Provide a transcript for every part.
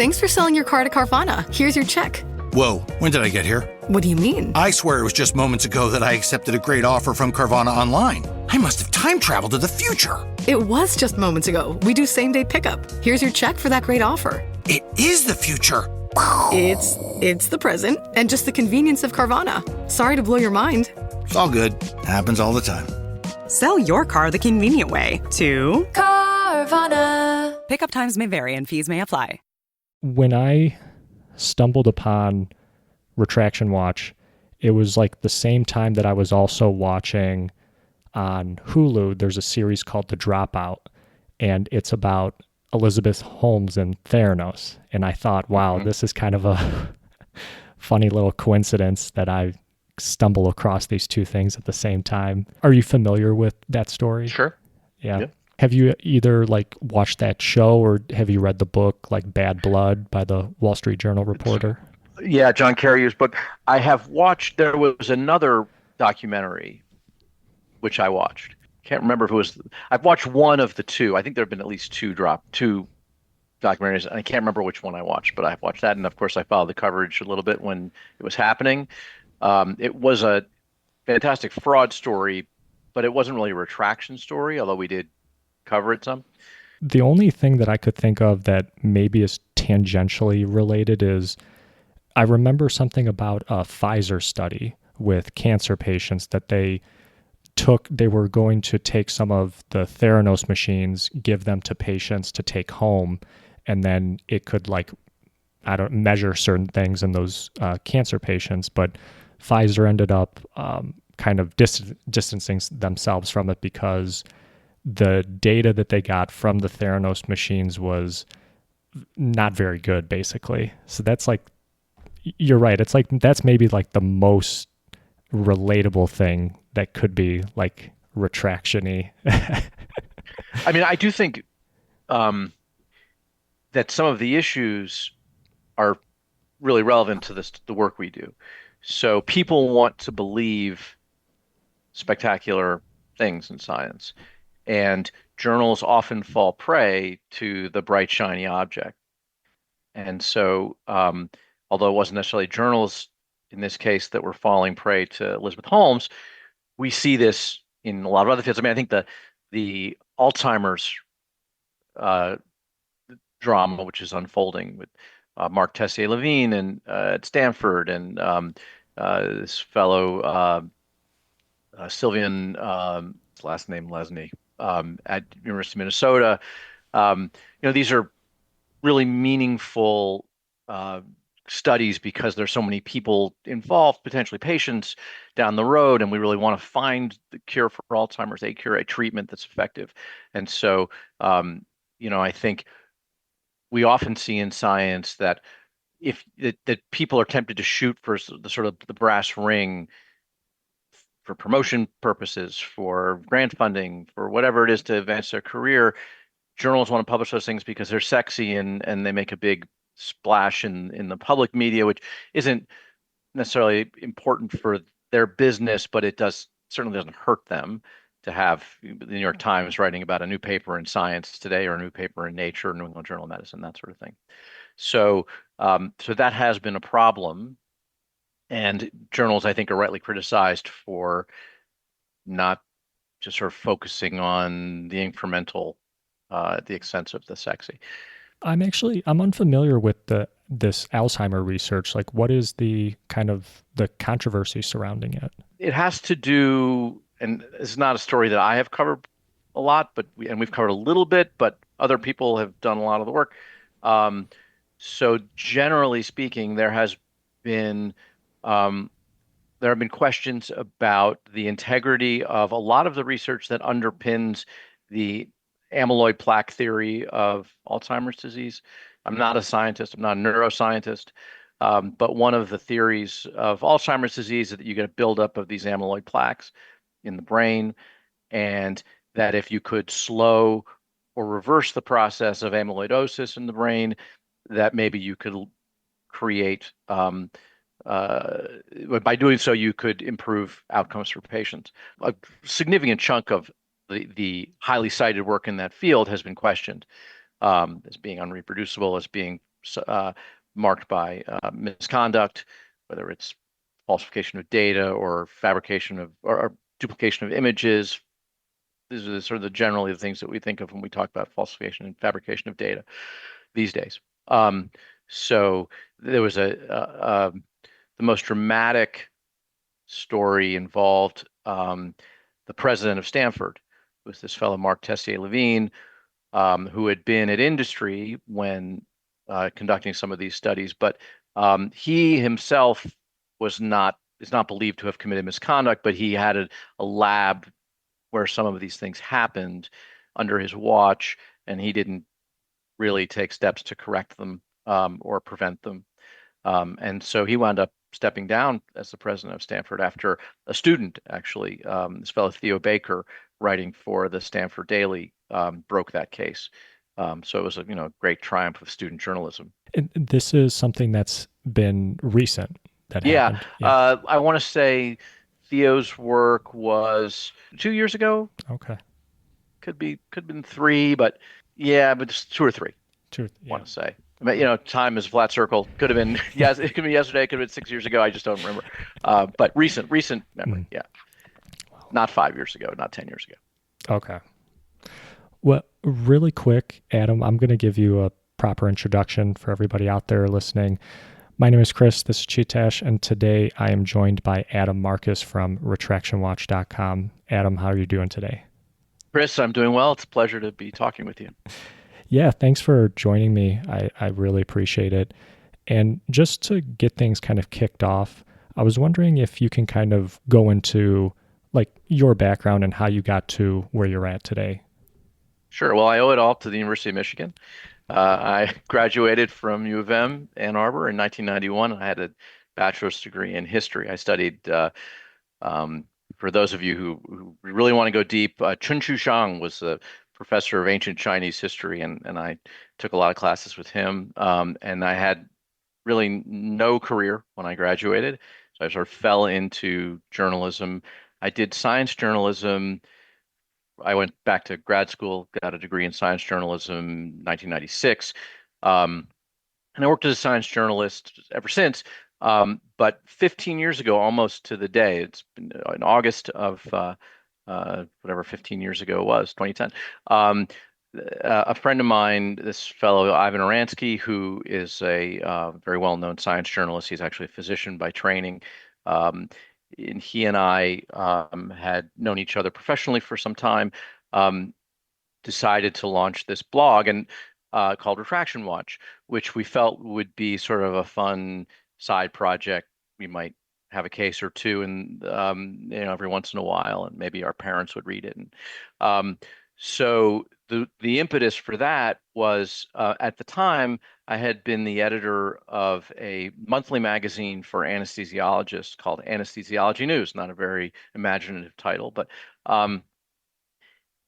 Thanks for selling your car to Carvana. Here's your check. Whoa, when did I get here? What do you mean? I swear it was just moments ago that I accepted a great offer from Carvana online. I must have time traveled to the future. It was just moments ago. We do same-day pickup. Here's your check for that great offer. It is the future. It's the present and just the convenience of Carvana. Sorry to blow your mind. It's all good. Happens all the time. Sell your car the convenient way to Carvana. Pickup times may vary and fees may apply. When I stumbled upon Retraction Watch, it was like the same time that I was also watching on Hulu. There's a series called The Dropout, and it's about Elizabeth Holmes and Theranos. And I thought, wow, this is kind of a funny little coincidence that I stumble across these two things at the same time. Are you familiar with that story? Sure. Yeah. Yep. Have you either like watched that show or have you read the book like Bad Blood by the Wall Street Journal reporter? Yeah, John Carrier's book. I have watched, there was another documentary which I watched. Can't remember if it was, I've watched one of the two. I think there have been at least two documentaries, and I can't remember which one I watched, but I've watched that. And of course, I followed the coverage a little bit when it was happening. It was a fantastic fraud story, but it wasn't really a retraction story, although we did cover it some. The only thing that I could think of that maybe is tangentially related is I remember something about a Pfizer study with cancer patients that they were going to take some of the Theranos machines, give them to patients to take home, and then it could measure certain things in those cancer patients. But Pfizer ended up kind of distancing themselves from it because the data that they got from the Theranos machines was not very good, basically. So that's like, you're right. It's like, that's maybe like the most relatable thing that could be like retraction-y. I mean, I do think that some of the issues are really relevant to the work we do. So people want to believe spectacular things in science, and journals often fall prey to the bright, shiny object. And so, although it wasn't necessarily journals in this case that were falling prey to Elizabeth Holmes, we see this in a lot of other fields. I mean, I think the Alzheimer's drama, which is unfolding with Mark Tessier-Levine and at Stanford, and this fellow Sylvian, his last name Lesney, at University of Minnesota. These are really meaningful studies because there's so many people involved, potentially patients down the road, and we really want to find the cure for Alzheimer's, a treatment that's effective. And so, I think we often see in science that that people are tempted to shoot for the sort of the brass ring for promotion purposes, for grant funding, for whatever it is to advance their career. Journals want to publish those things because they're sexy and they make a big splash in the public media, which isn't necessarily important for their business, but it certainly doesn't hurt them to have the New York Times writing about a new paper in Science Today or a new paper in Nature, New England Journal of Medicine, that sort of thing. So that has been a problem, and journals, I think, are rightly criticized for not just sort of focusing on the incremental at the expense of the sexy. I'm unfamiliar with this Alzheimer research. Like, what is the kind of the controversy surrounding it? It has to do, and it's not a story that I have covered a lot, but we've covered a little bit, but other people have done a lot of the work. So generally speaking, there have been questions about the integrity of a lot of the research that underpins the amyloid plaque theory of Alzheimer's disease. I'm not a scientist, I'm not a neuroscientist, but one of the theories of Alzheimer's disease is that you get a buildup of these amyloid plaques in the brain, and that if you could slow or reverse the process of amyloidosis in the brain, that maybe you could create, by doing so, you could improve outcomes for patients. A significant chunk of the highly cited work in that field has been questioned as being unreproducible, as being marked by misconduct, whether it's falsification of data or fabrication of or duplication of images. These are sort of generally the things that we think of when we talk about falsification and fabrication of data these days. So there was the most dramatic story involved the president of Stanford, who was this fellow Mark Tessier-Levine, who had been at industry when conducting some of these studies, but he himself is not believed to have committed misconduct, but he had a lab where some of these things happened under his watch, and he didn't really take steps to correct them or prevent them. And so he wound up stepping down as the president of Stanford after a student, actually, this fellow Theo Baker, writing for the Stanford Daily, broke that case. So it was a great triumph of student journalism. And this is something that's been recent that Yeah, happened. Yeah. I want to say Theo's work was 2 years ago. Okay. Could have been three, but yeah, but it's two or three. Truth. I Yeah. want to say. But time is a flat circle. Could have been yes, it could be yesterday. Could have been 6 years ago. I just don't remember. But recent memory. Yeah, not 5 years ago, not 10 years ago. Okay. Well, really quick, Adam, I'm going to give you a proper introduction for everybody out there listening. My name is Chris. This is Chee-Tash, and today I am joined by Adam Marcus from retractionwatch.com. Adam, how are you doing today? Chris, I'm doing well. It's a pleasure to be talking with you. Yeah, thanks for joining me. I really appreciate it. And just to get things kind of kicked off, I was wondering if you can kind of go into like your background and how you got to where you're at today. Sure. Well, I owe it all to the University of Michigan. I graduated from U of M, Ann Arbor in 1991. I had a bachelor's degree in history. I studied, um, for those of you who really want to go deep, Chun-Chu Shang was a professor of ancient Chinese history, and I took a lot of classes with him. And I had really no career when I graduated. So I sort of fell into journalism. I did science journalism. I went back to grad school, got a degree in science journalism, 1996. And I worked as a science journalist ever since. But 15 years ago, almost to the day, it's been in August of whatever 15 years ago it was, 2010. A friend of mine, this fellow Ivan Oransky, who is a very well-known science journalist, he's actually a physician by training. Um, and he and I had known each other professionally for some time. Um, Decided to launch this blog and called Retraction Watch, which we felt would be sort of a fun side project. We might have a case or two, and every once in a while, and maybe our parents would read it. And so the impetus for that was at the time I had been the editor of a monthly magazine for anesthesiologists called Anesthesiology News. Not a very imaginative title, but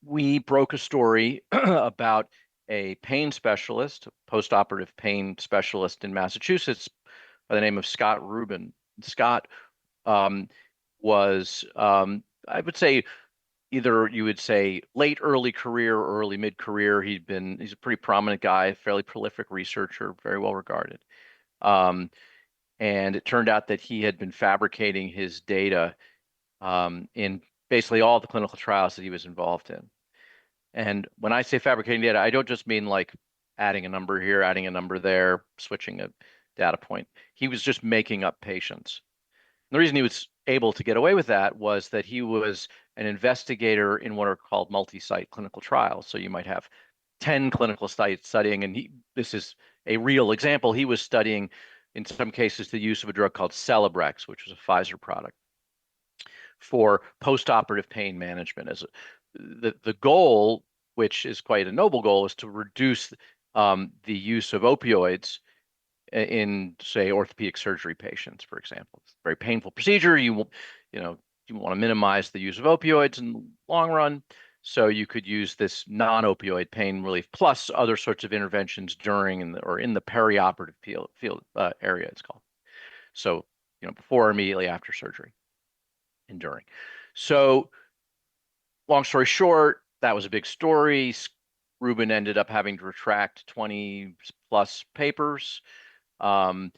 we broke a story about a pain specialist, post-operative pain specialist in Massachusetts by the name of Scott Rubin. Scott um, was, I would say, either you would say late early career or early mid career. He's a pretty prominent guy, fairly prolific researcher, very well regarded. Um, and it turned out that he had been fabricating his data in basically all the clinical trials that he was involved in. And when I say fabricating data, I don't just mean like adding a number here, adding a number there, switching a data point. He was just making up patients. And the reason he was able to get away with that was that he was an investigator in what are called multi-site clinical trials. So you might have 10 clinical sites studying, and this is a real example. He was studying, in some cases, the use of a drug called Celebrex, which was a Pfizer product, for post-operative pain management. The goal, which is quite a noble goal, is to reduce the use of opioids in, say, orthopedic surgery patients, for example. It's a very painful procedure. You want to minimize the use of opioids in the long run. So you could use this non-opioid pain relief plus other sorts of interventions during or in the perioperative field area, it's called. So, before or immediately after surgery and during. So long story short, that was a big story. Rubin ended up having to retract 20 plus papers. Um,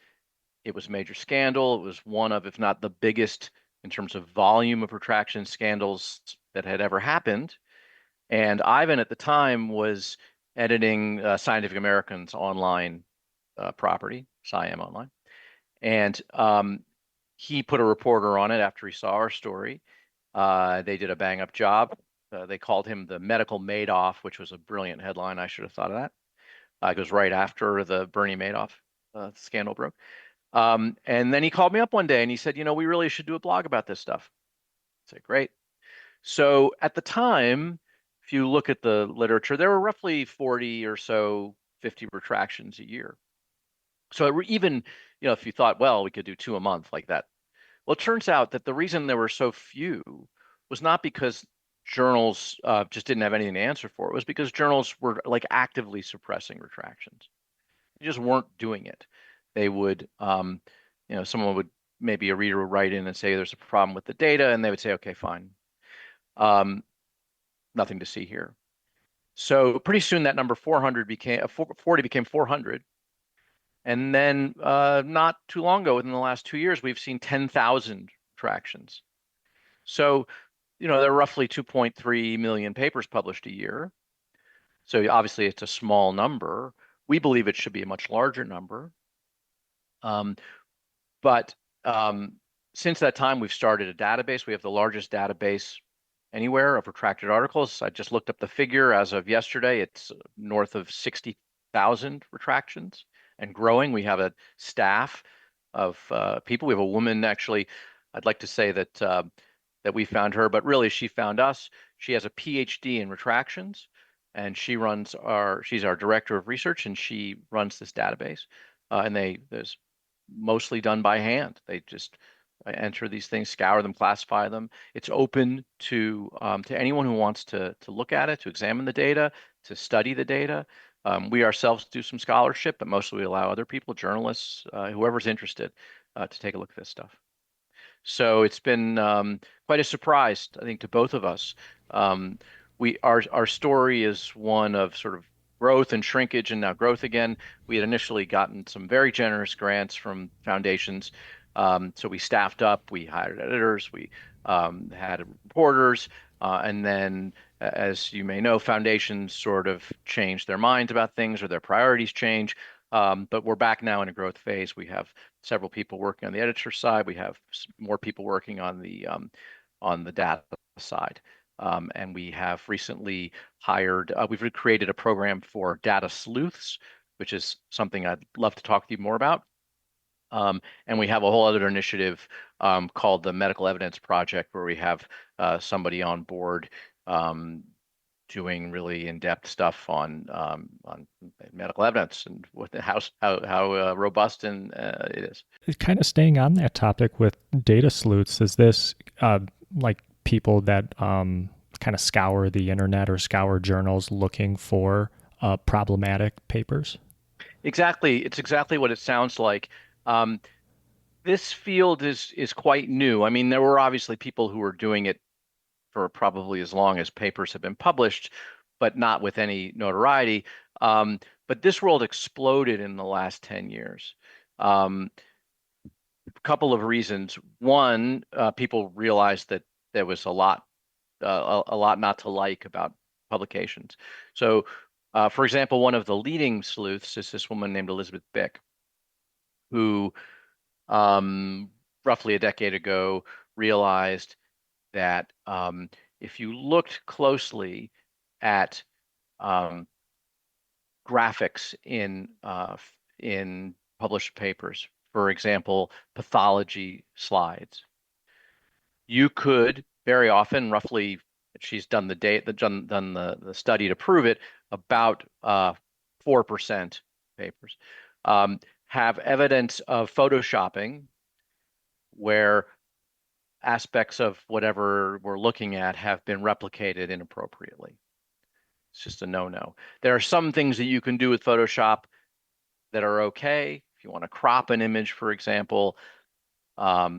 it was a major scandal. It was one of, if not the biggest in terms of volume of retraction scandals that had ever happened. And Ivan at the time was editing Scientific American's online property, SciAm Online. And he put a reporter on it after he saw our story. They did a bang up job. They called him the medical Madoff, which was a brilliant headline. I should have thought of that. It goes right after the Bernie Madoff scandal broke. And then he called me up one day and he said, we really should do a blog about this stuff. I said, great. So at the time, if you look at the literature, there were roughly 40 or so, 50 retractions a year. So even, if you thought, well, we could do two a month like that. Well, it turns out that the reason there were so few was not because journals just didn't have anything to answer for. It was because journals were like actively suppressing retractions. They just weren't doing it. They would, someone would, maybe a reader would write in and say there's a problem with the data, and they would say, okay, fine. Nothing to see here. So pretty soon that number 400 became 40 became 400. And then not too long ago, within the last 2 years, we've seen 10,000 retractions. So, there are roughly 2.3 million papers published a year. So obviously it's a small number. We believe it should be a much larger number. But since that time, we've started a database. We have the largest database anywhere of retracted articles. I just looked up the figure as of yesterday. It's north of 60,000 retractions and growing. We have a staff of people. We have a woman, actually. I'd like to say that we found her, but really she found us. She has a PhD in retractions, and she's our director of research, and she runs this database. And there's mostly done by hand. They just enter these things, scour them, classify them. It's open to anyone who wants to look at it, to examine the data, to study the data. We ourselves do some scholarship, but mostly we allow other people, journalists, whoever's interested, to take a look at this stuff. So it's been quite a surprise, I think, to both of us. Our story is one of sort of growth and shrinkage and now growth again. We had initially gotten some very generous grants from foundations. So we staffed up, we hired editors, we had reporters, and then, as you may know, foundations sort of change their minds about things or their priorities change. But we're back now in a growth phase. We have several people working on the editor side. We have more people working on the data side. And we have recently we've created a program for data sleuths, which is something I'd love to talk to you more about. And we have a whole other initiative called the Medical Evidence Project, where we have somebody on board doing really in-depth stuff on medical evidence and how robust and it is. Kind of staying on that topic with data sleuths, is this like people that kind of scour the internet or scour journals looking for problematic papers? Exactly. It's exactly what it sounds like. This field is quite new. I mean, there were obviously people who were doing it for probably as long as papers have been published, but not with any notoriety. But this world exploded in the last 10 years. A couple of reasons. One, people realized that there was a lot not to like about publications. So, for example, one of the leading sleuths is this woman named Elizabeth Bick, who roughly a decade ago realized that if you looked closely at graphics in published papers, for example, pathology slides, you could very often, roughly, she's done the study to prove it, about 4% papers have evidence of photoshopping, where aspects of whatever we're looking at have been replicated inappropriately. It's just a no-no. There are some things that you can do with Photoshop that are okay. If you want to crop an image, for example, I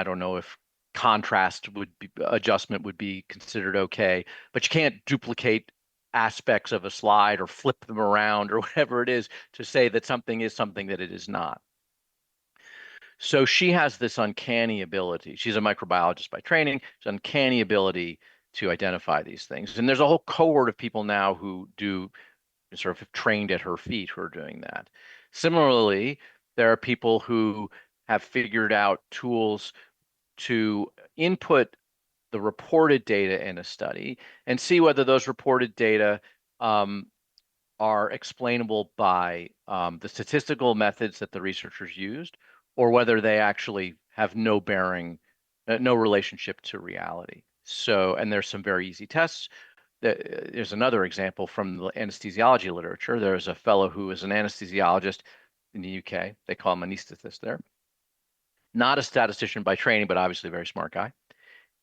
don't know if contrast adjustment would be considered okay, but you can't duplicate aspects of a slide or flip them around or whatever it is to say that something is something that it is not. So she has this uncanny ability. She's a microbiologist by training. She's an uncanny ability to identify these things. And there's a whole cohort of people now who do sort of trained at her feet who are doing that. Similarly, there are people who have figured out tools to input the reported data in a study and see whether those reported data um, are explainable by the statistical methods that the researchers used, or whether they actually have no bearing, no relationship to reality. So, and there's some very easy tests. There's another example from the anesthesiology literature. There's a fellow who is an anesthesiologist in the UK. They call him an anesthetist there. Not a statistician by training, but obviously a very smart guy.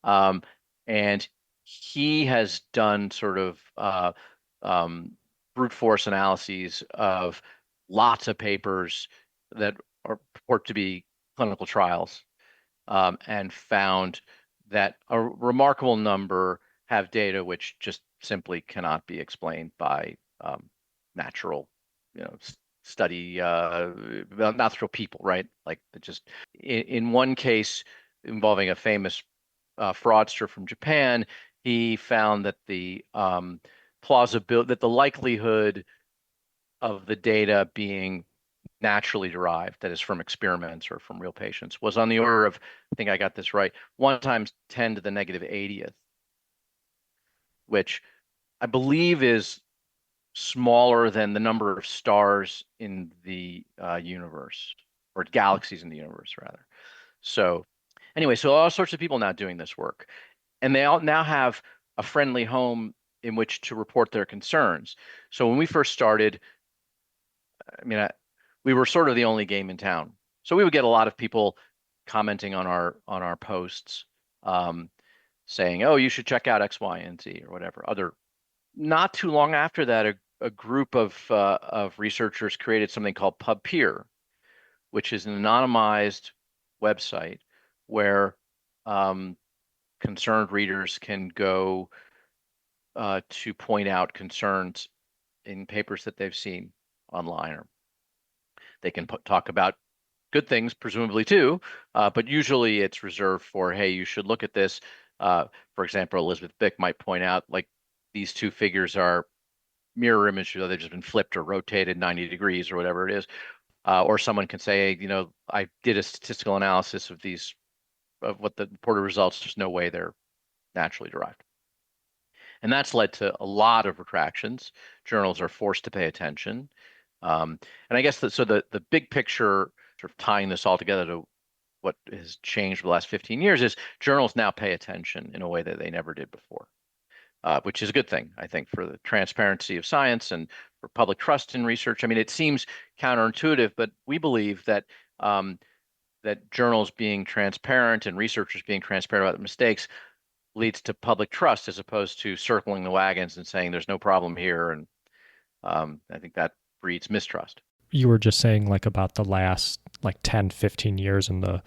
Um, and he has done sort of um, brute force analyses of lots of papers that are purport to be clinical trials, and found that a remarkable number have data which just simply cannot be explained by natural, study, well, natural people, right? Like just in one case involving a famous fraudster from Japan, he found that the plausibility, that the likelihood of the data being naturally derived, that is from experiments or from real patients, was on the order of, I think I got this right, 1 times 10 to the negative 80th, which I believe is smaller than the number of stars in the universe, or galaxies in the universe, rather. So anyway, so all sorts of people now doing this work, and they all now have a friendly home in which to report their concerns. So when we first started, I mean, we were sort of the only game in town. So we would get a lot of people commenting on our posts, um, saying, "Oh, you should check out X, Y, and Z," or whatever. Not too long after that, a group of researchers created something called PubPeer, which is an anonymized website where concerned readers can go to point out concerns in papers that they've seen online, or they can talk about good things, presumably too, but usually it's reserved for, hey, you should look at this. For example, Elizabeth Bick might point out, like, these two figures are mirror image, they've just been flipped or rotated 90 degrees or whatever it is. Or someone can say, I did a statistical analysis of these, of what the reported results, there's no way they're naturally derived. And that's led to a lot of retractions. Journals are forced to pay attention. And I guess the big picture, sort of tying this all together to what has changed for the last 15 years, is journals now pay attention in a way that they never did before, which is a good thing, I think, for the transparency of science and for public trust in research. I mean, it seems counterintuitive, but we believe that that journals being transparent and researchers being transparent about the mistakes leads to public trust, as opposed to circling the wagons and saying there's no problem here. And I think that breeds mistrust. You were just saying like about the last like 10, 15 years and the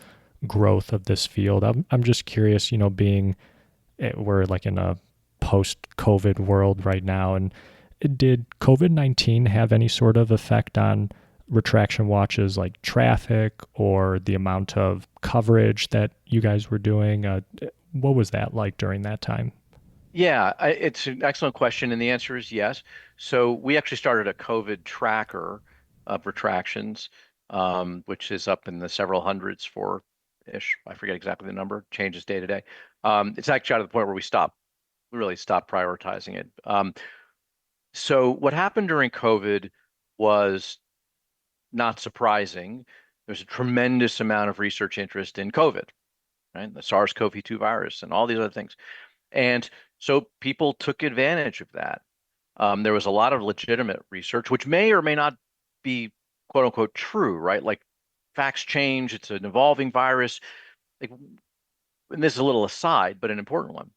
growth of this field. I'm just curious, being we're like in a post-COVID world right now, and did COVID-19 have any sort of effect on retraction watches, like traffic or the amount of coverage that you guys were doing? What was that like during that time? Yeah, it's an excellent question, and the answer is yes. So we actually started a COVID tracker of retractions, which is up in the several hundreds for ish. I forget exactly the number, changes day to day. It's actually out of the point where we really stopped prioritizing it. So what happened during COVID was not surprising. There's a tremendous amount of research interest in COVID, right? The SARS-CoV-2 virus and all these other things. And so people took advantage of that. There was a lot of legitimate research, which may or may not be quote unquote true, right? Like, facts change. It's an evolving virus. Like, and this is a little aside, but an important one.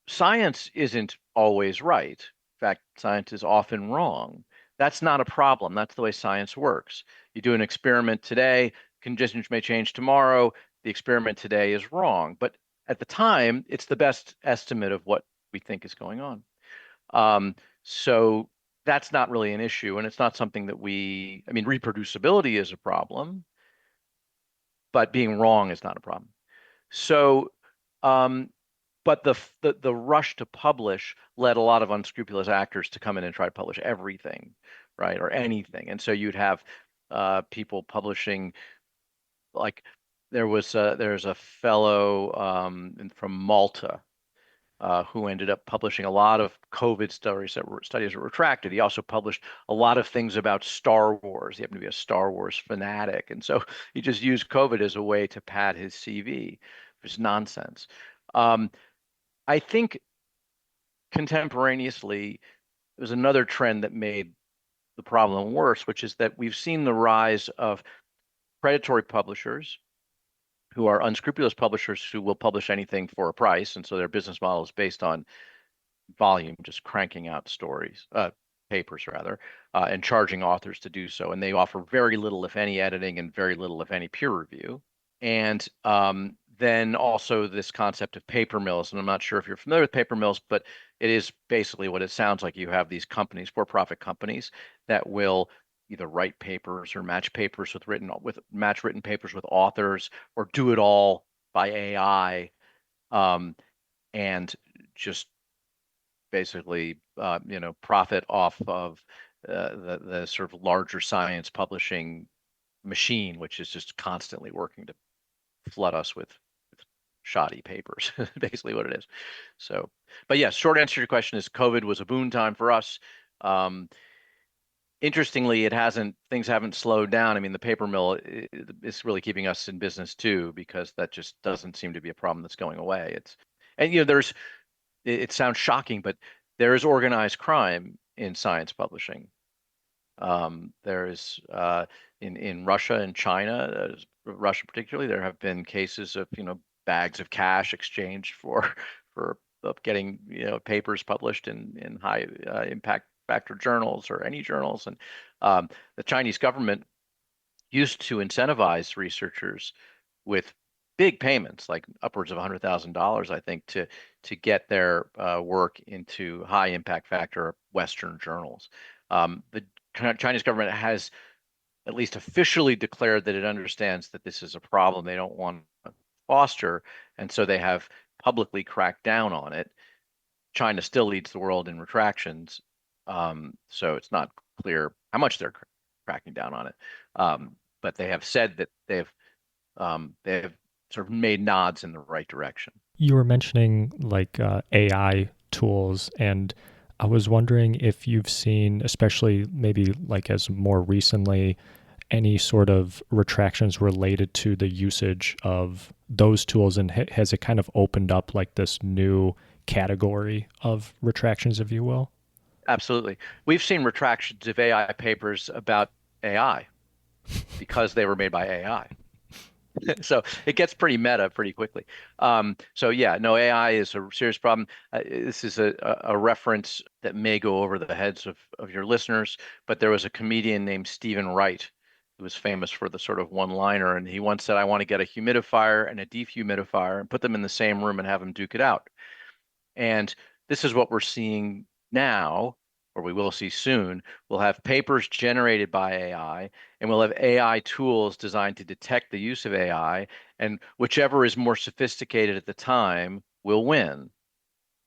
Science isn't always right. In fact, science is often wrong. That's not a problem. That's the way science works. You do an experiment today, conditions may change tomorrow. The experiment today is wrong, but at the time, it's the best estimate of what we think is going on. So that's not really an issue, and it's not something that I mean, reproducibility is a problem, but being wrong is not a problem. So, um, but the rush to publish led a lot of unscrupulous actors to come in and try to publish everything, right, or anything. And so you'd have people publishing, like there's a fellow from Malta who ended up publishing a lot of COVID studies that were retracted. He also published a lot of things about Star Wars. He happened to be a Star Wars fanatic, and so he just used COVID as a way to pad his CV. It's nonsense. Um, I think contemporaneously, there's another trend that made the problem worse, which is that we've seen the rise of predatory publishers who are unscrupulous publishers who will publish anything for a price, and so their business model is based on volume, just cranking out papers rather, and charging authors to do so. And they offer very little, if any, editing and very little, if any, peer review. And then also this concept of paper mills. And I'm not sure if you're familiar with paper mills, but it is basically what it sounds like. You have these companies, for-profit companies, that will either write papers or match written papers with authors, or do it all by AI, and just basically profit off of the sort of larger science publishing machine, which is just constantly working to flood us with shoddy papers, basically what it is. So, but yes, short answer to your question is COVID was a boon time for us. Um, Interestingly, things haven't slowed down. I mean, the paper mill is really keeping us in business too, because that just doesn't seem to be a problem that's going away. And it sounds shocking, but there is organized crime in science publishing. There is in Russia and China, Russia particularly, there have been cases of bags of cash exchanged for for getting papers published in high impact factor journals or any journals, and the Chinese government used to incentivize researchers with big payments, like upwards of $100,000, I think, to get their work into high impact factor Western journals. The Chinese government has at least officially declared that it understands that this is a problem they don't want to foster, and so they have publicly cracked down on it. China still leads the world in retractions, so it's not clear how much they're cracking down on it. But they have said that they've sort of made nods in the right direction. You were mentioning like AI tools, and I was wondering if you've seen, especially maybe like as more recently, any sort of retractions related to the usage of those tools, and has it kind of opened up like this new category of retractions, if you will? Absolutely. We've seen retractions of AI papers about AI because they were made by AI. So it gets pretty meta pretty quickly. So yeah, no, AI is a serious problem. This is a reference that may go over the heads of your listeners, but there was a comedian named Stephen Wright who was famous for the sort of one-liner, and he once said, "I want to get a humidifier and a dehumidifier and put them in the same room and have them duke it out." And this is what we're seeing now, or we will see soon. We'll have papers generated by AI, and we'll have AI tools designed to detect the use of AI, and whichever is more sophisticated at the time will win.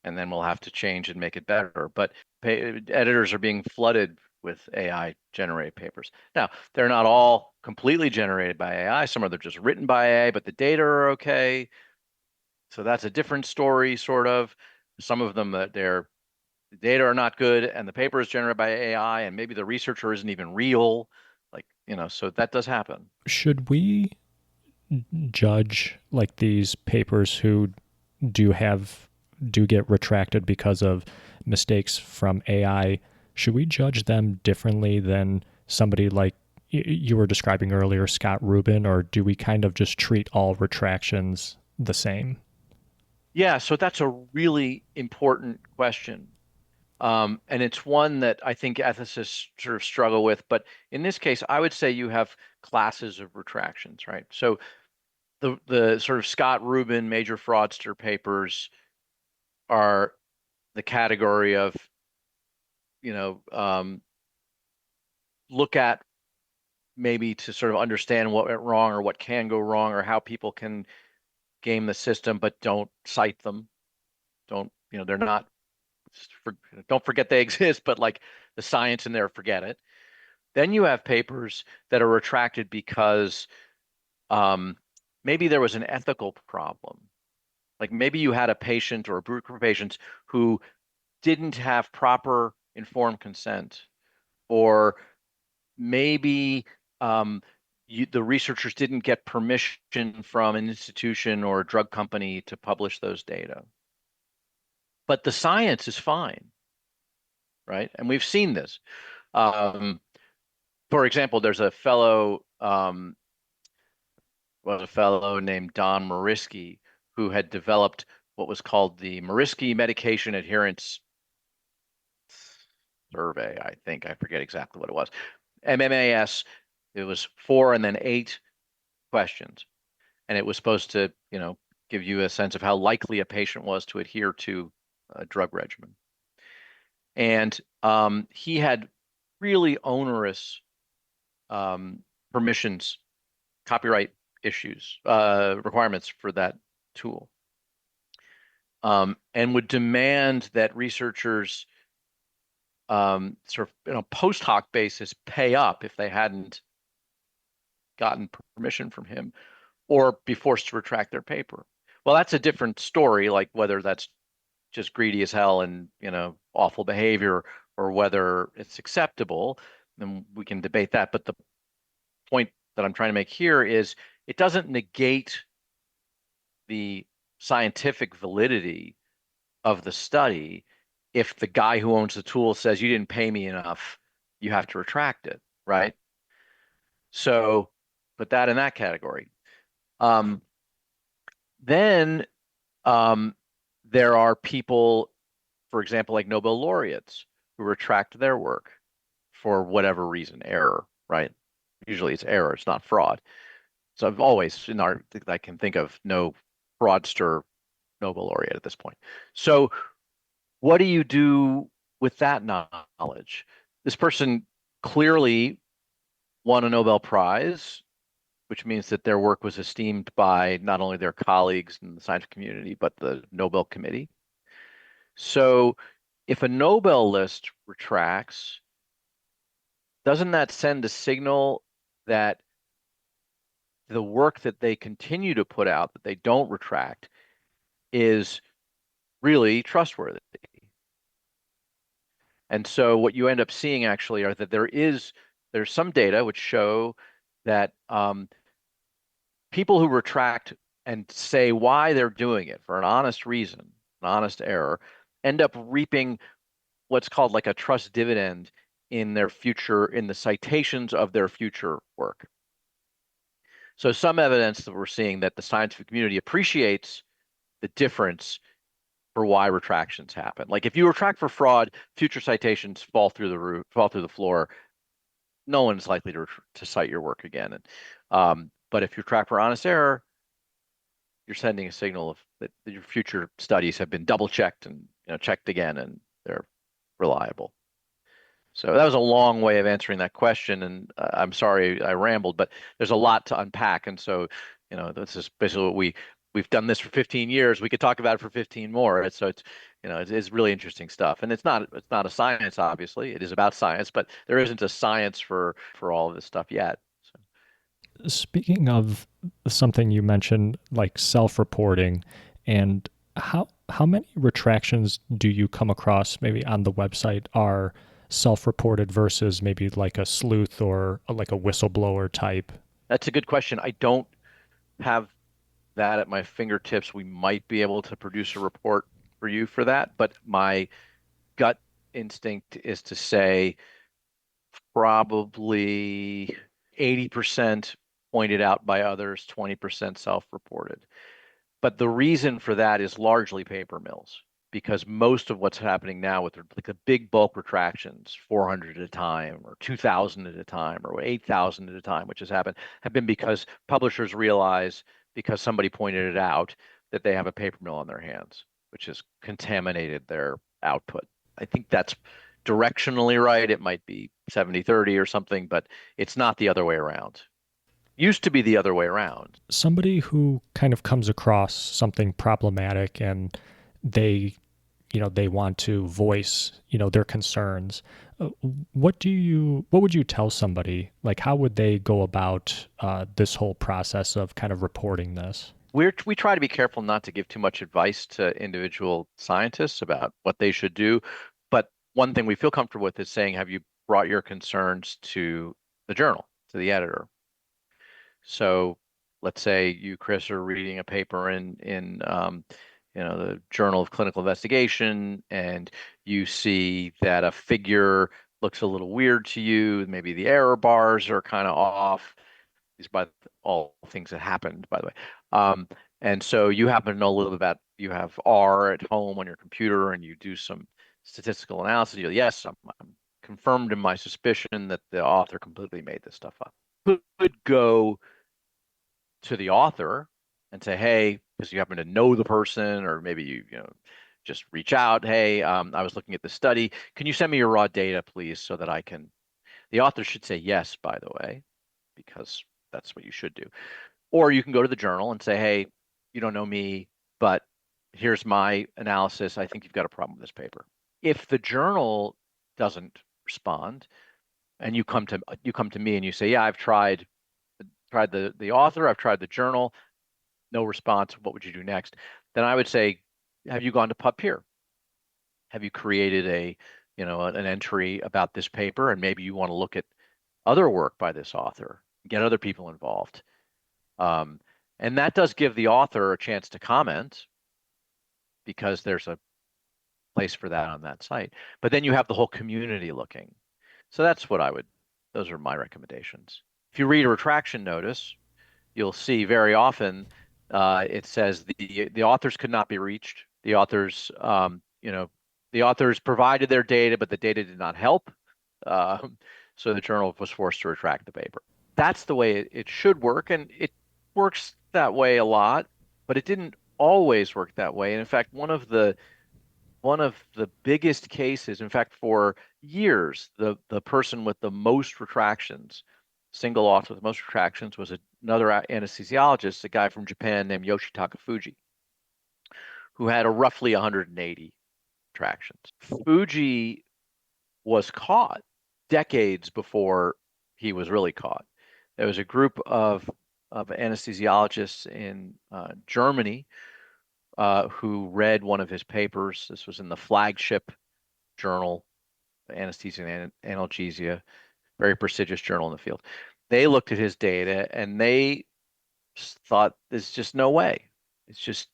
And then we'll have to change and make it better. But editors are being flooded with AI generated papers. Now, they're not all completely generated by AI. Some of them are just written by AI, but the data are okay. So that's a different story, sort of. Some of them that their data are not good, and the paper is generated by AI, and maybe the researcher isn't even real. Like, so that does happen. Should we judge like these papers who do have do get retracted because of mistakes from AI? Should we judge them differently than somebody like you were describing earlier, Scott Rubin, or do we kind of just treat all retractions the same? Yeah, so that's a really important question. And it's one that I think ethicists sort of struggle with. But in this case, I would say you have classes of retractions, right? So the sort of Scott Rubin major fraudster papers are the category of you know, look at maybe to sort of understand what went wrong or what can go wrong or how people can game the system, but don't cite them. Don't, they're not, for, don't forget they exist, but like the science in there, forget it. Then you have papers that are retracted because um, maybe there was an ethical problem. Like maybe you had a patient or a group of patients who didn't have proper informed consent, or maybe um, the researchers didn't get permission from an institution or a drug company to publish those data. But the science is fine, right? And we've seen this. Um, for example, there's a fellow named Don Mariski who had developed what was called the Mariski Medication Adherence Survey, I think. I forget exactly what it was. MMAS, it was 4 and then 8 questions. And it was supposed to, give you a sense of how likely a patient was to adhere to a drug regimen. And he had really onerous um, permissions, copyright issues, requirements for that tool, and would demand that researchers sort of, post hoc basis pay up if they hadn't gotten permission from him or be forced to retract their paper. Well, that's a different story, like whether that's just greedy as hell and, awful behavior or whether it's acceptable, and we can debate that. But the point that I'm trying to make here is it doesn't negate the scientific validity of the study if the guy who owns the tool says you didn't pay me enough, you have to retract it, right? So put that in that category. Um, then there are people, for example, like Nobel laureates who retract their work for whatever reason, error, right? Usually it's error, it's not fraud. So I've always, I can think of no fraudster Nobel laureate at this point. So what do you do with that knowledge? This person clearly won a Nobel Prize, which means that their work was esteemed by not only their colleagues in the scientific community, but the Nobel Committee. So if a Nobel list retracts, doesn't that send a signal that the work that they continue to put out, that they don't retract, is really trustworthy? And so what you end up seeing actually are that there's some data which show that people who retract and say why they're doing it for an honest reason, an honest error, end up reaping what's called like a trust dividend in the citations of their future work. So some evidence that we're seeing that the scientific community appreciates the difference for why retractions happen. Like if you retract for fraud, future citations fall through the roof, fall through the floor. No one's likely to cite your work again. But if you retract for honest error, you're sending a signal that your future studies have been double checked and checked again, and they're reliable. So that was a long way of answering that question, and I'm sorry I rambled, but there's a lot to unpack, and so this is basically what we've done this for 15 years. We could talk about it for 15 more. It's really interesting stuff, and it's not a science, obviously. It is about science, but there isn't a science for all of this stuff yet. So. Speaking of something you mentioned, like self-reporting, and how many retractions do you come across maybe on the website are self-reported versus maybe like a sleuth or like a whistleblower type? That's a good question. I don't have that at my fingertips. We might be able to produce a report for you for that, but my gut instinct is to say probably 80% pointed out by others, 20% self-reported. But the reason for that is largely paper mills, because most of what's happening now with like the big bulk retractions, 400 at a time or 2,000 at a time or 8,000 at a time, which has happened, have been because publishers realize, because somebody pointed it out, that they have a paper mill on their hands, which has contaminated their output. I think that's directionally right. It might be 70-30 or something, but it's not the other way around. Used to be the other way around. Somebody who kind of comes across something problematic and they, they want to voice, their concerns. What would you tell somebody? Like, how would they go about this whole process of kind of reporting this? We try to be careful not to give too much advice to individual scientists about what they should do. But one thing we feel comfortable with is saying, have you brought your concerns to the journal, to the editor? So let's say you, Chris, are reading a paper in the Journal of Clinical Investigation, and you see that a figure looks a little weird to you. Maybe the error bars are kind of off. These by all things that happened, by the way. And so you happen to know a little bit about, you have R at home on your computer and you do some statistical analysis. You go, yes, I'm confirmed in my suspicion that the author completely made this stuff up. Could go to the author and say, hey, because you happen to know the person, or maybe you just reach out, hey, I was looking at the study. Can you send me your raw data, please, so that I can. The author should say yes, by the way, because that's what you should do. Or you can go to the journal and say, hey, you don't know me, but here's my analysis. I think you've got a problem with this paper. If the journal doesn't respond, and you come to me and you say, yeah, I've tried the author, I've tried the journal, no response. What would you do next? Then I would say, have you gone to PubPeer? Have you created an entry about this paper, and maybe you want to look at other work by this author, get other people involved. Um, and that does give the author a chance to comment because there's a place for that on that site. But then you have the whole community looking. So those are my recommendations. If you read a retraction notice, you'll see very often it says the authors could not be reached. The authors provided their data, but the data did not help. So the journal was forced to retract the paper. That's the way it should work, and it works that way a lot, but it didn't always work that way. And in fact, one of the biggest cases, in fact, for years, the person with the most retractions, single author with the most retractions, was another anesthesiologist, a guy from Japan named Yoshitaka Fuji, who had a roughly 180 retractions. Fuji was caught decades before he was really caught. There was a group of anesthesiologists in Germany who read one of his papers. This was in the flagship journal, Anesthesia and Analgesia, very prestigious journal in the field. They looked at his data and they thought, there's just no way. It's just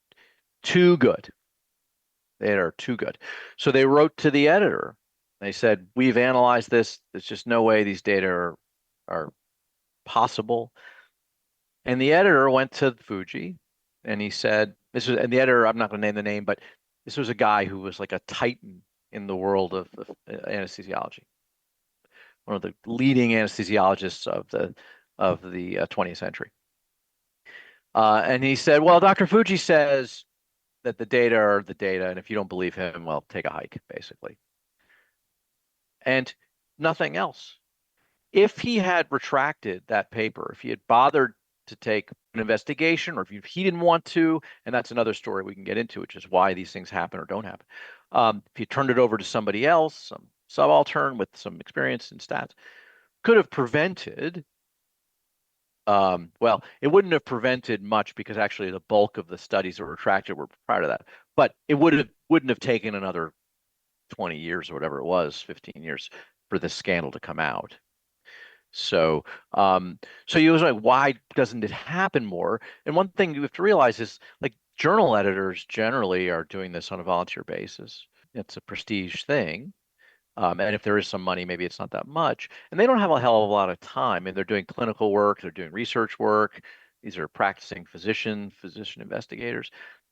too good. They are too good. So they wrote to the editor. They said, we've analyzed this. There's just no way these data are possible. And the editor went to Fuji and he said, and the editor, I'm not going to name the name, but this was a guy who was like a titan in the world of anesthesiology, one of the leading anesthesiologists of the 20th century. And he said, well, Dr. Fuji says that the data are the data, and if you don't believe him, well, take a hike, basically. And nothing else. If he had retracted that paper, if he had bothered to take an investigation, or if he didn't want to, and that's another story we can get into, which is why these things happen or don't happen. If he turned it over to somebody else, some subaltern with some experience in stats, could have prevented, well, it wouldn't have prevented much because actually the bulk of the studies that were retracted were prior to that, but it wouldn't have taken another 20 years or whatever it was, 15 years for this scandal to come out. So you was like, why doesn't it happen more? And one thing you have to realize is, like, journal editors generally are doing this on a volunteer basis. It's a prestige thing. And if there is some money, maybe it's not that much. And they don't have a hell of a lot of time. And they're doing clinical work, they're doing research work. These are practicing physician investigators.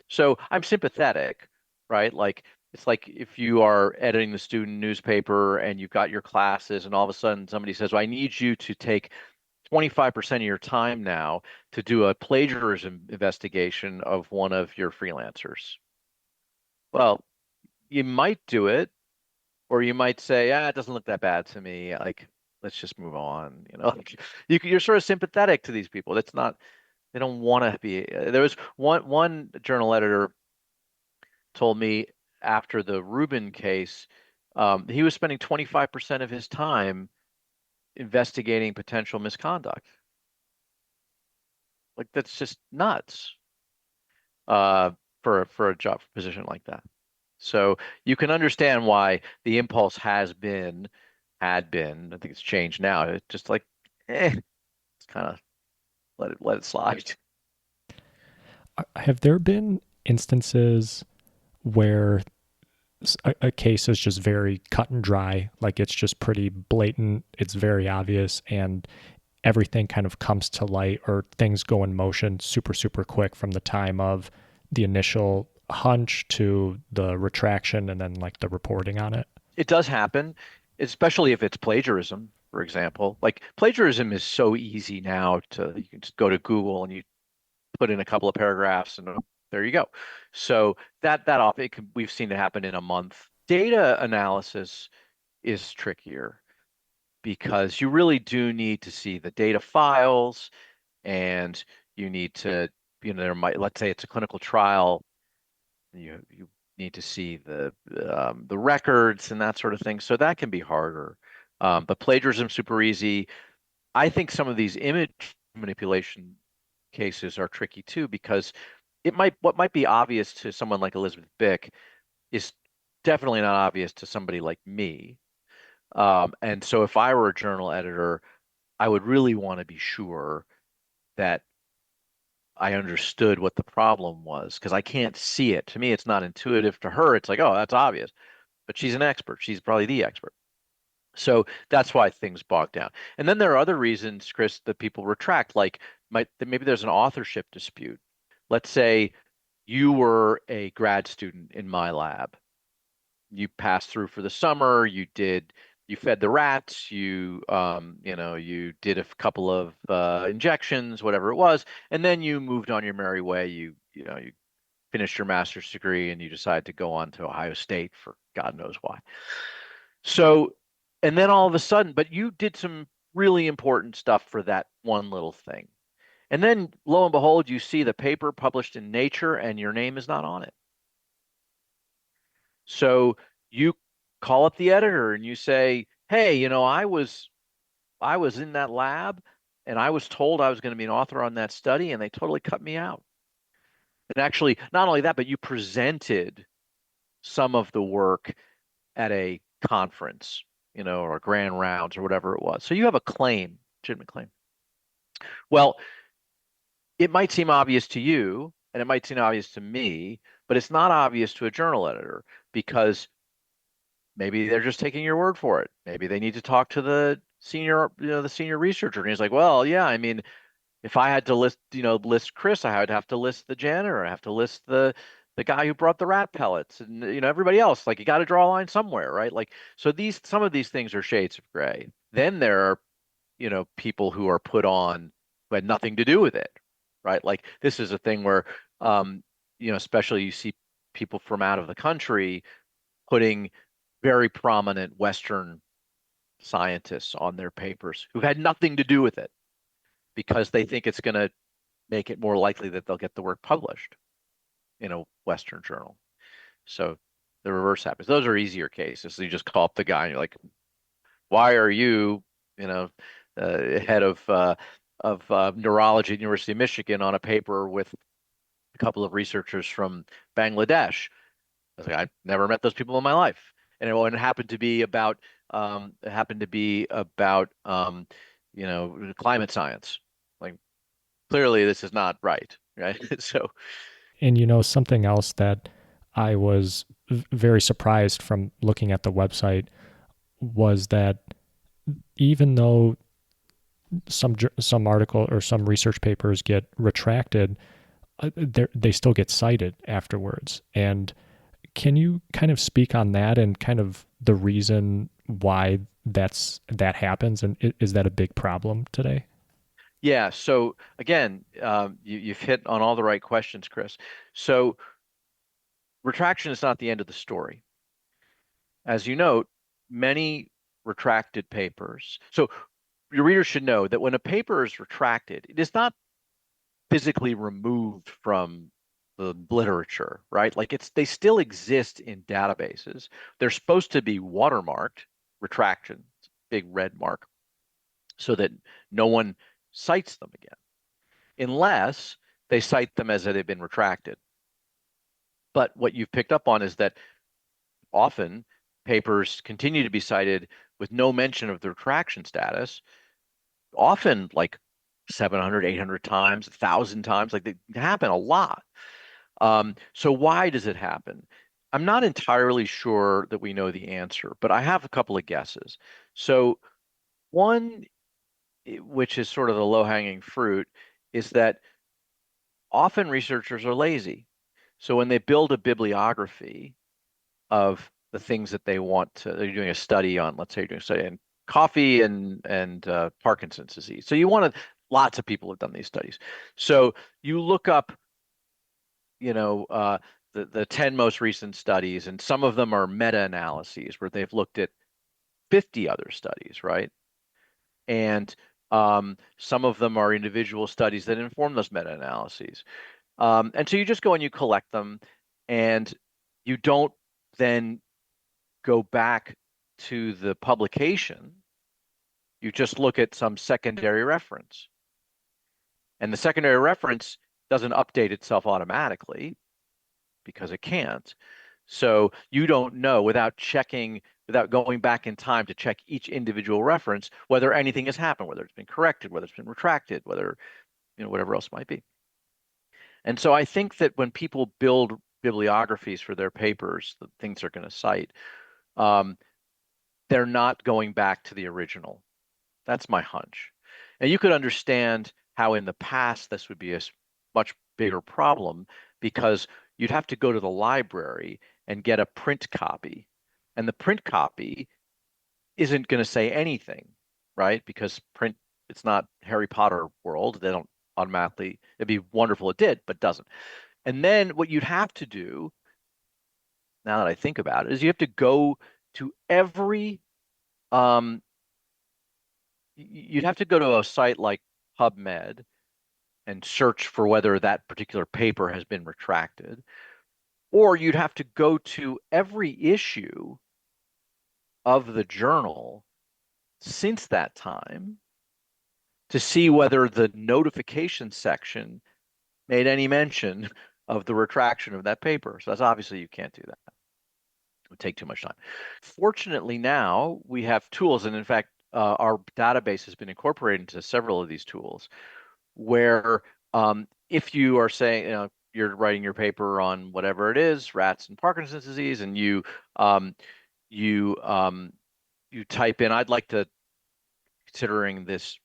So I'm sympathetic, right? Like, it's like if you are editing the student newspaper and you've got your classes, and all of a sudden somebody says, well, I need you to take 25% of your time now to do a plagiarism investigation of one of your freelancers. Well, you might do it, Or you might say, ah, it doesn't look that bad to me. Like, let's just move on. Like, you're sort of sympathetic to these people. That's not, they don't want to be. There was one journal editor told me after the Rubin case, he was spending 25% of his time investigating potential misconduct. Like, that's just nuts uh, for a job position like that. So you can understand why the impulse had been, I think it's changed now. It's just like, it's kind of let it slide. Have there been instances where a case is just very cut and dry, like it's just pretty blatant, it's very obvious, and everything kind of comes to light, or things go in motion super, super quick from the time of the initial hunch to the retraction and then like the reporting on it? It does happen, especially if it's plagiarism, for example. Like plagiarism is so easy now to you can just go to Google and you put in a couple of paragraphs and there you go. So that often we've seen it happen in a month. Data analysis is trickier because you really do need to see the data files and you need to, there might, let's say it's a clinical trial, you need to see the records and that sort of thing. So that can be harder. But plagiarism super easy. I think some of these image manipulation cases are tricky too because what might be obvious to someone like Elizabeth Bick is definitely not obvious to somebody like me. And so if I were a journal editor, I would really want to be sure that I understood what the problem was because I can't see it. To me, it's not intuitive. To her, it's like, oh, that's obvious. But she's an expert. She's probably the expert. So that's why things bog down. And then there are other reasons, Chris, that people retract, like maybe there's an authorship dispute. Let's say you were a grad student in my lab. You passed through for the summer, you fed the rats, you did a couple of injections, whatever it was, and then you moved on your merry way. You finished your master's degree and you decided to go on to Ohio State for God knows why. So, and then all of a sudden, but you did some really important stuff for that one little thing. And then lo and behold, you see the paper published in Nature and your name is not on it. So you call up the editor and you say, "Hey, I was in that lab and I was told I was going to be an author on that study and they totally cut me out." And actually, not only that, but you presented some of the work at a conference, or a grand rounds or whatever it was. So you have a claim, legitimate claim. Well, it might seem obvious to you and it might seem obvious to me, but it's not obvious to a journal editor because maybe they're just taking your word for it. Maybe they need to talk to the senior researcher. And he's like, well, yeah, I mean, if I had to list Chris, I would have to list the janitor. I have to list the guy who brought the rat pellets and everybody else. Like you got to draw a line somewhere, right? Like so some of these things are shades of gray. Then there are, people who are put on who had nothing to do with it, right? Like this is a thing where especially you see people from out of the country putting very prominent Western scientists on their papers who had nothing to do with it because they think it's going to make it more likely that they'll get the work published in a Western journal. So the reverse happens. Those are easier cases. So you just call up the guy and you're like, why are you, head of neurology at the University of Michigan on a paper with a couple of researchers from Bangladesh? I was like, I've never met those people in my life. And it happened to be about climate science. Like clearly this is not right, right? So And something else that I was very surprised from looking at the website was that even though some article or some research papers get retracted, they still get cited afterwards. And can you kind of speak on that and kind of the reason why that happens? And is that a big problem today? yeah, so again, you've hit on all the right questions, Chris. So retraction is not the end of the story. As you note, many retracted papers. So your readers should know that when a paper is retracted, it is not physically removed from the literature, right? Like they still exist in databases. They're supposed to be watermarked, retraction, big red mark, so that no one cites them again, unless they cite them as they've been retracted. But what you've picked up on is that often papers continue to be cited with no mention of the retraction status, often like 700, 800 times, 1,000 times, like they happen a lot. So why does it happen? I'm not entirely sure that we know the answer, but I have a couple of guesses. So one, which is sort of the low-hanging fruit, is that often researchers are lazy. So when they build a bibliography of the things that they want to, they're doing a study on, let's say you're doing a study on coffee and Parkinson's disease. So you want to, lots of people have done these studies. So you look up, you know, the 10 most recent studies, and some of them are meta-analyses where they've looked at 50 other studies, right? And some of them are individual studies that inform those meta-analyses. And so you just go and you collect them, and you don't then go back to the publication. You just look at some secondary reference. And the secondary reference doesn't update itself automatically because it can't. So you don't know without checking, without going back in time to check each individual reference, whether anything has happened, whether it's been corrected, whether it's been retracted, whether, whatever else might be. And so I think that when people build bibliographies for their papers, the things they're going to cite, um, they're not going back to the original. That's my hunch. And you could understand how in the past this would be a much bigger problem, because you'd have to go to the library and get a print copy. And the print copy isn't going to say anything, right? Because print, it's not Harry Potter world. They don't automatically, it'd be wonderful it did, but doesn't. And then what you'd have to do, now that I think about it, is you have to go to every um, you'd have to go to a site like PubMed and search for whether that particular paper has been retracted, or you'd have to go to every issue of the journal since that time to see whether the notification section made any mention of the retraction of that paper. So that's obviously you can't do that. It would take too much time. Fortunately, now we have tools, and in fact, our database has been incorporated into several of these tools where if you are saying, you're writing your paper on whatever it is, rats and Parkinson's disease, and you you type in, I'd like to considering this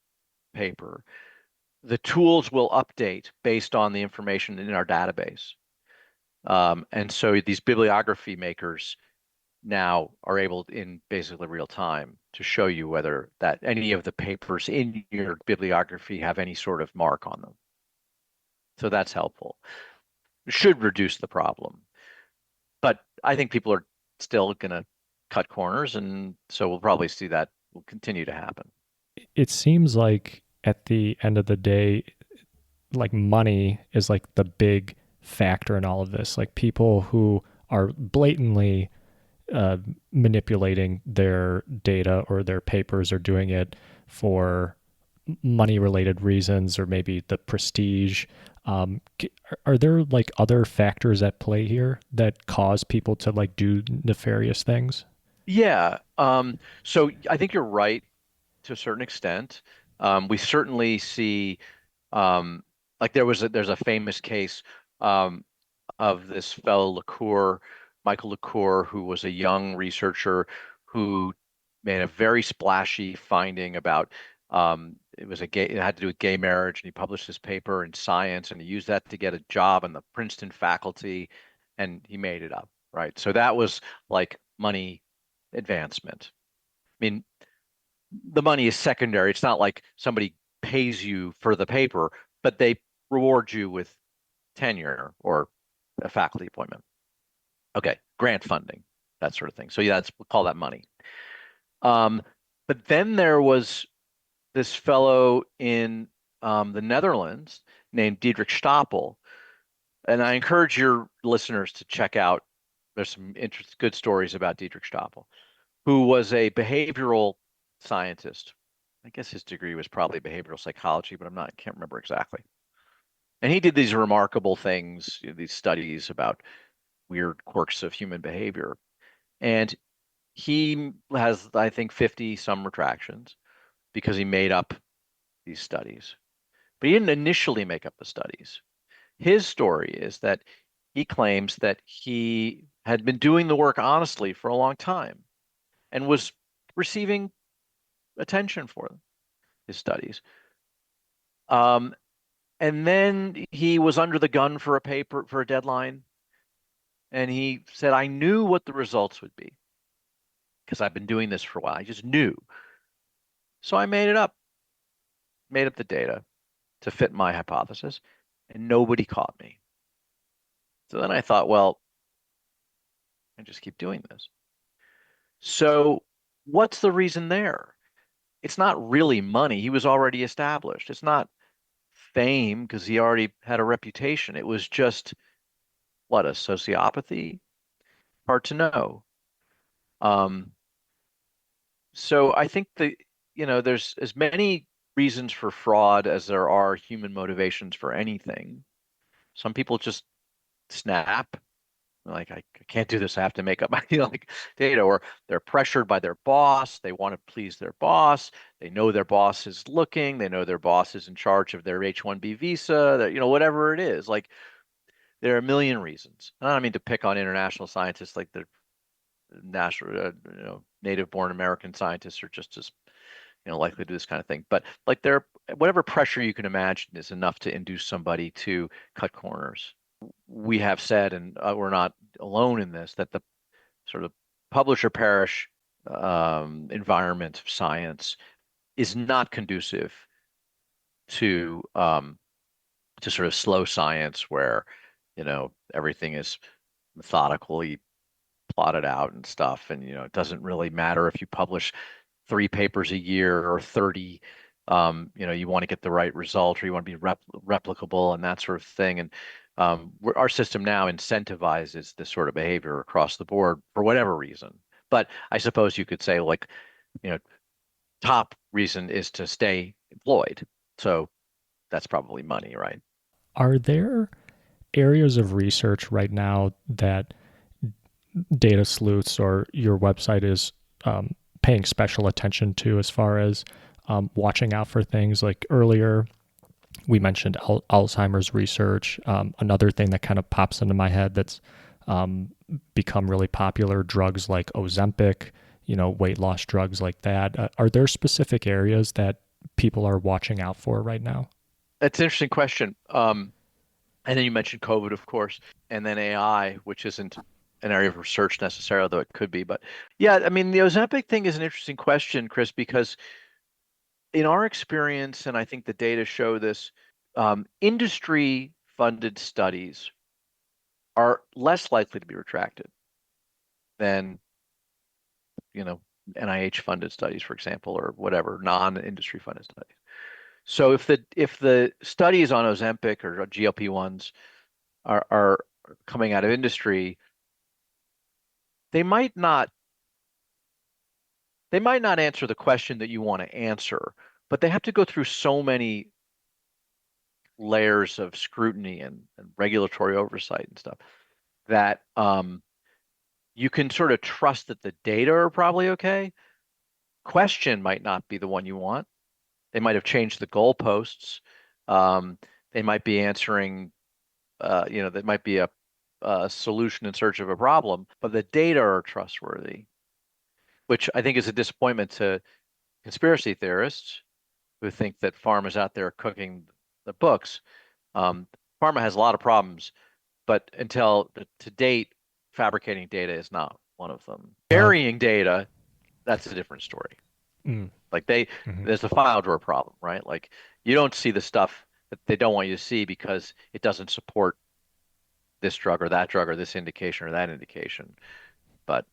paper, the tools will update based on the information in our database. And so these bibliography makers now are able in basically real time to show you whether that any of the papers in your bibliography have any sort of mark on them. So that's helpful. It should reduce the problem. But I think people are still going to cut corners, and so we'll probably see that will continue to happen. It seems like at the end of the day, like money is like the big factor in all of this. Like people who are blatantly manipulating their data or their papers, or doing it for money related reasons, or maybe the prestige. Are there like other factors at play here that cause people to like do nefarious things? Yeah. So I think you're right to a certain extent. We certainly see, um, like there's a famous case um, of this fellow LaCour, Michael LaCour, who was a young researcher who made a very splashy finding about it had to do with gay marriage, and he published this paper in Science, and he used that to get a job in the Princeton faculty, and he made it up, right? So that was like money advancement. I mean, the money is secondary. It's not like somebody pays you for the paper, but they reward you with tenure or a faculty appointment. Okay, grant funding, that sort of thing. So yeah, we'll call that money. Um, but then there was this fellow in the Netherlands named Diederik Stapel, and I encourage your listeners to check out. There's some good stories about Diederik Stapel, who was a behavioral scientist. I guess his degree was probably behavioral psychology, but I can't remember exactly. And he did these remarkable things, these studies about weird quirks of human behavior. And he has, I think, 50 some retractions because he made up these studies. But he didn't initially make up the studies. His story is that he claims that he had been doing the work honestly for a long time and was receiving attention for his studies. Um, and then he was under the gun for a paper for a deadline, and he said, "I knew what the results would be because I've been doing this for a while. I just knew." So I made up the data to fit my hypothesis, and nobody caught me. So then I thought, well, I just keep doing this. So what's the reason there? It's not really money. He was already established. It's not fame because he already had a reputation. It was just what, a sociopathy? Hard to know. Um, so I think there's as many reasons for fraud as there are human motivations for anything. Some people just snap, like I can't do this. I have to make up my like data, or they're pressured by their boss. They want to please their boss. They know their boss is looking. They know their boss is in charge of their H-1B visa. That whatever it is. Like there are a million reasons. And I don't mean to pick on international scientists, like the national, native-born American scientists are just as likely to do this kind of thing. But like whatever pressure you can imagine is enough to induce somebody to cut corners. We have said, and we're not alone in this, that the sort of publisher perish environment of science is not conducive to sort of slow science where everything is methodically plotted out and stuff, and it doesn't really matter if you publish 3 papers a year or 30. You want to get the right result, or you want to be replicable and that sort of thing. And our system now incentivizes this sort of behavior across the board for whatever reason. But I suppose you could say, like, you know, top reason is to stay employed. So that's probably money, right? Are there areas of research right now that data sleuths or your website is paying special attention to, as far as watching out for things? Like earlier, we mentioned Alzheimer's research. Another thing that kind of pops into my head that's become really popular, drugs like Ozempic, weight loss drugs like that. Are there specific areas that people are watching out for right now? That's an interesting question. And then you mentioned COVID, of course, and then AI, which isn't an area of research necessarily, though it could be. But yeah, I mean, the Ozempic thing is an interesting question, Chris, because in our experience, and I think the data show this, industry funded studies are less likely to be retracted than, NIH funded studies, for example, or whatever, non-industry funded studies. So if the studies on Ozempic or GLP-1s are coming out of industry, they might not they might not answer the question that you want to answer, but they have to go through so many layers of scrutiny and regulatory oversight and stuff that you can sort of trust that the data are probably okay. Question might not be the one you want. They might have changed the goalposts. Um, they might be answering, that might be a solution in search of a problem, but the data are trustworthy, which I think is a disappointment to conspiracy theorists who think that pharma's out there cooking the books. Um, Pharma has a lot of problems, but to date, fabricating data is not one of them. Uh, Burying data, that's a different story. mm, Like mhm. there's a file drawer problem, right? Like you don't see the stuff that they don't want you to see because it doesn't support this drug or that drug or this indication or that indication. But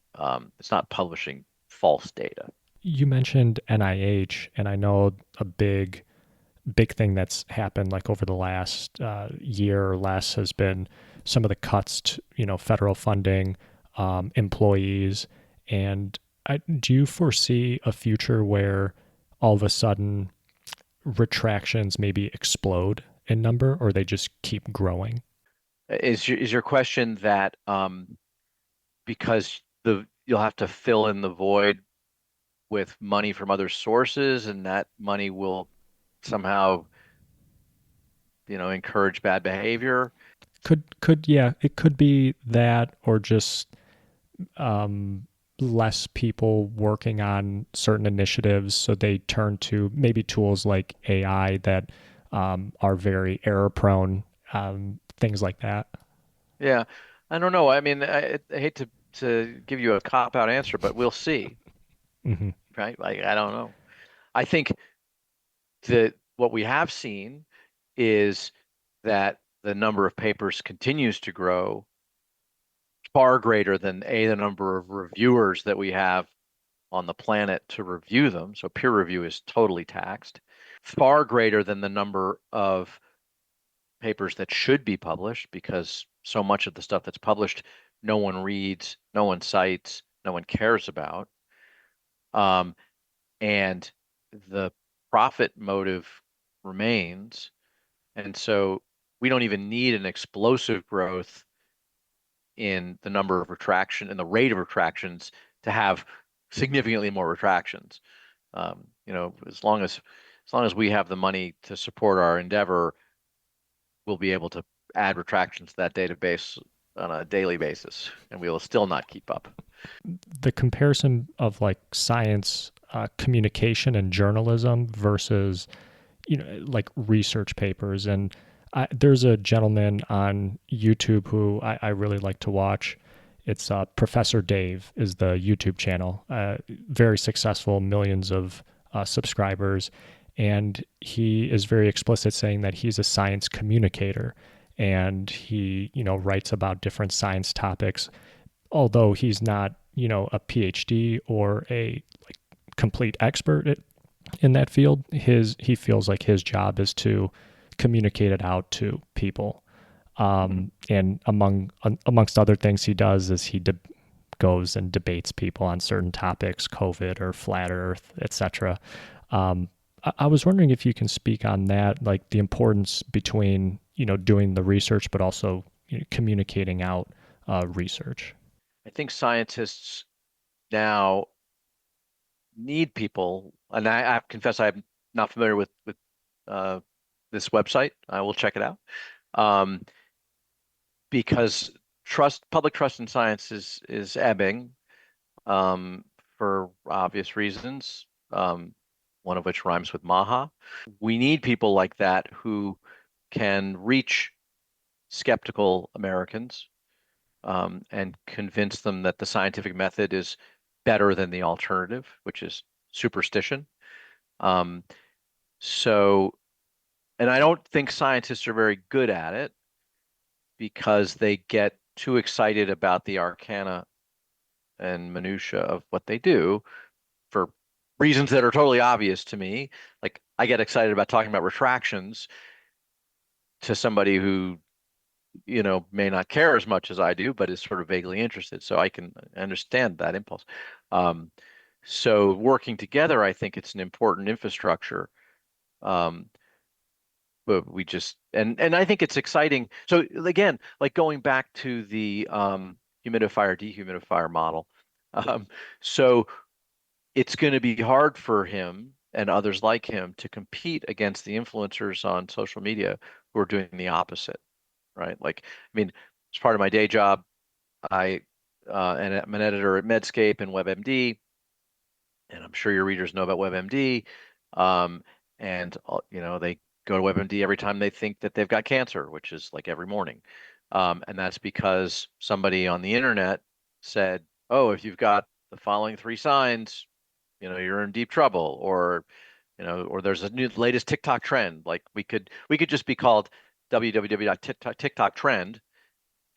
it's not publishing false data. You mentioned NIH, and I know a big thing that's happened like over the last year or less has been some of the cuts to, federal funding, employees, and do you foresee a future where all of a sudden retractions maybe explode in number, or they just keep growing? Is your question that because you'll have to fill in the void with money from other sources, and that money will somehow, encourage bad behavior? Could yeah, it could be that, or just um, less people working on certain initiatives, so they turn to maybe tools like AI that are very error prone, things like that. Yeah, I don't know. I mean, I hate to give you a cop out answer, but we'll see, Hmm. right? Like, I don't know. I think that what we have seen is that the number of papers continues to grow far greater than the number of reviewers that we have on the planet to review them. So peer review is totally taxed, far greater than the number of papers that should be published, because so much of the stuff that's published, no one reads, no one cites, no one cares about. Um, and the profit motive remains. And so we don't even need an explosive growth in the number of retraction and the rate of retractions to have significantly more retractions. As long as we have the money to support our endeavor, we'll be able to add retractions to that database on a daily basis, and we will still not keep up. The comparison of like science communication and journalism versus like research papers, and there's a gentleman on YouTube who I really like to watch. It's Professor Dave is the YouTube channel. Very successful, millions of subscribers, and he is very explicit saying that he's a science communicator, and he writes about different science topics. Although he's not a PhD or a like complete expert in that field, he feels like his job is to communicate it out to people. Mhm. And amongst other things he does is he goes and debates people on certain topics, COVID or flat Earth, etc. I was wondering if you can speak on that, like the importance between doing the research but also communicating out research. I think scientists now need people, and I confess I'm not familiar with uh, this website. I will check it out, um, because public trust in science is ebbing, um, for obvious reasons. One of which rhymes with Maha. We need people like that who can reach skeptical Americans, and convince them that the scientific method is better than the alternative, which is superstition. Um, so, and I don't think scientists are very good at it because they get too excited about the arcana and minutia of what they do for reasons that are totally obvious to me. Like, I get excited about talking about retractions to somebody who, may not care as much as I do, but is sort of vaguely interested. So I can understand that impulse. Um, so working together, I think it's an important infrastructure. Um, but we just and I think it's exciting. So again, like going back to the humidifier dehumidifier model. Um, so it's going to be hard for him and others like him to compete against the influencers on social media who are doing the opposite, right? Like, I mean, as part of my day job, I and I'm an editor at Medscape and WebMD, and I'm sure your readers know about WebMD. Um, and they go to WebMD every time they think that they've got cancer, which is like every morning. And that's because somebody on the internet said, "Oh, if you've got the following three signs, you're in deep trouble," or there's a new latest TikTok trend. Like, we could just be called www.tiktok trend,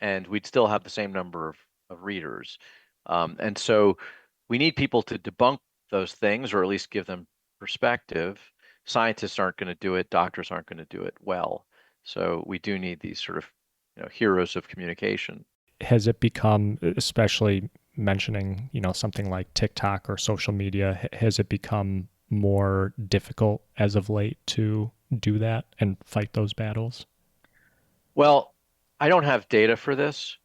and we'd still have the same number of readers. And so we need people to debunk those things, or at least give them perspective. Scientists aren't going to do it. Doctors aren't going to do it well. So we do need these sort of, heroes of communication. Has it become, especially mentioning, something like TikTok or social media, has it become more difficult as of late to do that and fight those battles? Well, I don't have data for this,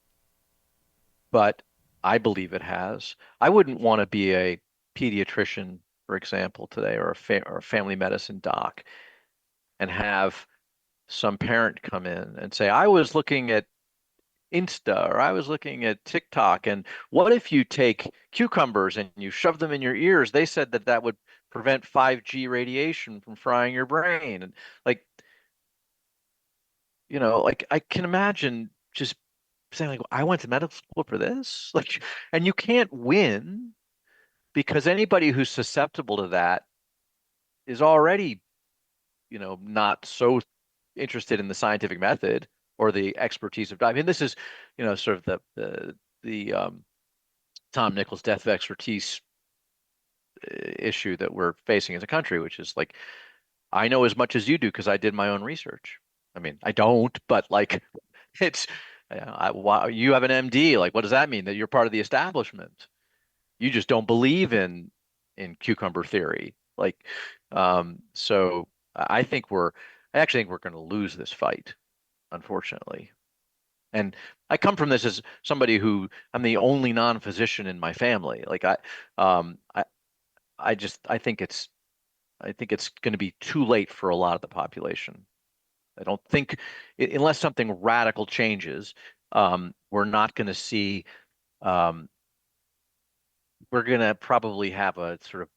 but I believe it has. I wouldn't want to be a pediatrician, for example, today, or or a family medicine doc, and have some parent come in and say, I was looking at Insta, or I was looking at TikTok, and what if you take cucumbers and you shove them in your ears? They said that that would prevent 5G radiation from frying your brain. And like, like I can imagine just saying like, I went to medical school for this. Like, and you can't win because anybody who's susceptible to that is already, not so interested in the scientific method or the expertise of. I mean, this is, sort of the Tom Nichols death of expertise issue that we're facing as a country, which is like, I know as much as you do because I did my own research. I mean, I don't, but like, it's, you have an MD. Like, what does that mean? That you're part of the establishment? You just don't believe in cucumber theory. Like, so I actually think we're going to lose this fight, unfortunately. And I come from this as somebody who I'm the only non-physician in my family. Like um, I, I think it's going to be too late for a lot of the population. I don't think, unless something radical changes, we're not going to see. Um, we're going to probably have a sort of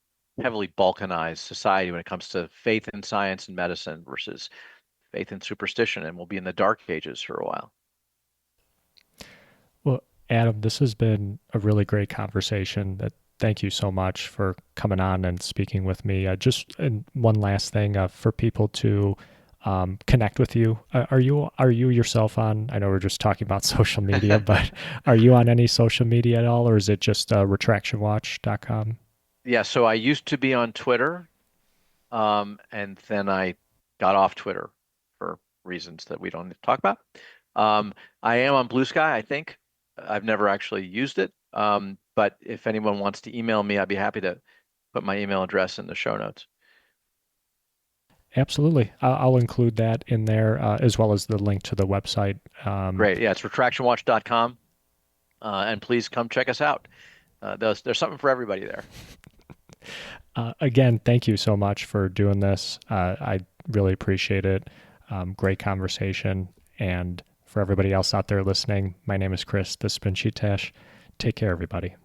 heavily balkanized society when it comes to faith in science and medicine versus faith in superstition, and we'll be in the dark ages for a while. Well, Adam, this has been a really great conversation. Thank you so much for coming on and speaking with me. And one last thing for people to connect with you. Are you yourself on? I know we're just talking about social media, but are you on any social media at all, or is it just retractionwatch.com? Yeah, so I used to be on Twitter, and then I got off Twitter for reasons that we don't need to talk about. I am on Blue Sky, I think. I've never actually used it. But if anyone wants to email me, I'd be happy to put my email address in the show notes. Absolutely. I'll include that in there as well as the link to the website. Great. Yeah, it's retractionwatch.com. And please come check us out. There's something for everybody there. Again, thank you so much for doing this. I really appreciate it. Great conversation. And for everybody else out there listening, my name is Chris. This has been Chee-Tash. Take care, everybody.